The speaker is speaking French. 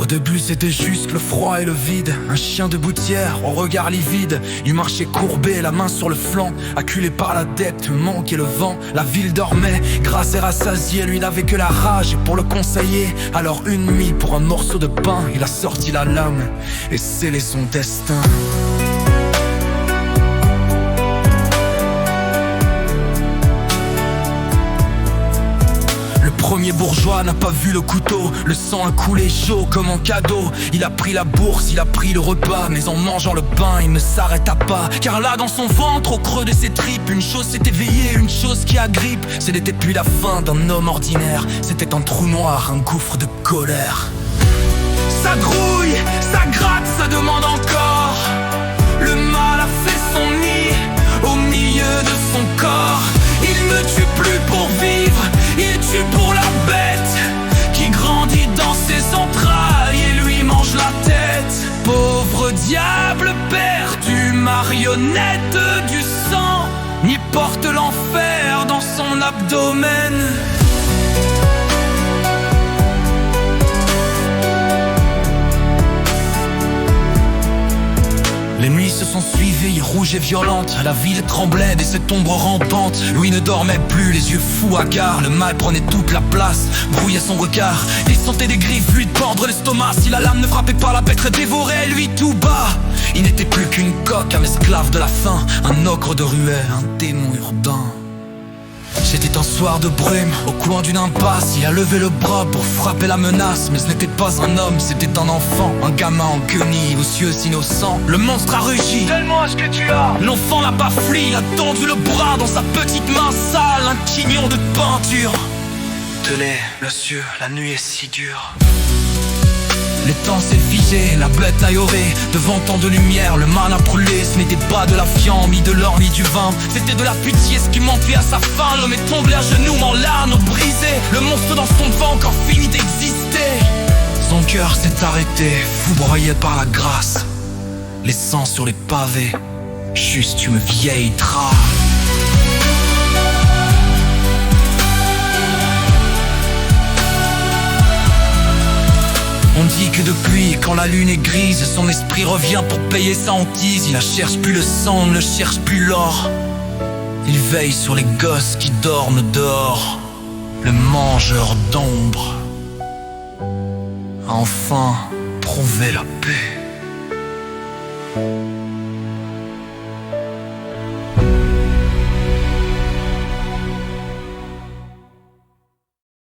Au début c'était juste le froid et le vide. Un chien de gouttière, au regard livide. Il marchait courbé, la main sur le flanc, acculé par la dette, le manque et le vent. La ville dormait, grâce et rassasié. Lui n'avait que la rage pour le conseiller. Alors une nuit, pour un morceau de pain, il a sorti la lame et scellé son destin. Le premier bourgeois n'a pas vu le couteau. Le sang a coulé chaud comme en cadeau. Il a pris la bourse, il a pris le repas. Mais en mangeant le pain, il ne s'arrêta pas. Car là dans son ventre, au creux de ses tripes, une chose s'est éveillée, une chose qui agrippe. Ce n'était plus la faim d'un homme ordinaire. C'était un trou noir, un gouffre de colère. Ça grouille, ça gratte, ça demande encore. Le mal a fait son nid au milieu de son corps. Il ne tue plus pour vivre, il tue pour la bête qui grandit dans ses entrailles et lui mange la tête. Pauvre diable perdu, marionnette du sang, n'y porte l'enfer dans son abdomen. Les nuits se sont suivies, rouges et violentes. La ville tremblait de cette ombre rampante. Lui ne dormait plus, les yeux fous hagards. Le mal prenait toute la place, brouillait son regard. Il sentait des griffes lui tordre l'estomac. Si la lame ne frappait pas, la bête dévorait lui tout bas. Il n'était plus qu'une coque, un esclave de la faim, un ogre de ruelle, un démon urbain. C'était un soir de brume, au coin d'une impasse. Il a levé le bras pour frapper la menace. Mais ce n'était pas un homme, c'était un enfant. Un gamin en guenille, aux yeux innocents. Le monstre a rugi, Donne-moi ce que tu as. l'enfant n'a pas fui, il a tendu le bras dans sa petite main sale. Un quignon de peinture. Tenez, monsieur, la nuit est si dure. Le temps s'est figé, la bête n'a yoré. Devant tant de lumière, le mal a brûlé. Ce n'était pas de la fiente, ni de l'or, ni du vin. C'était de la pitié, ce qui manquait à sa fin. L'homme est tombé à genoux, en larmes brisées. Le monstre dans son ventre encore fini d'exister. Son cœur s'est arrêté, foudroyé par la grâce. Les sangs sur les pavés, juste une vieille trace. On dit que depuis, quand la lune est grise, son esprit revient pour payer sa hantise. Il ne cherche plus le sang, ne cherche plus l'or. Il veille sur les gosses qui dorment dehors. Le mangeur d'ombre a enfin prouvé la paix.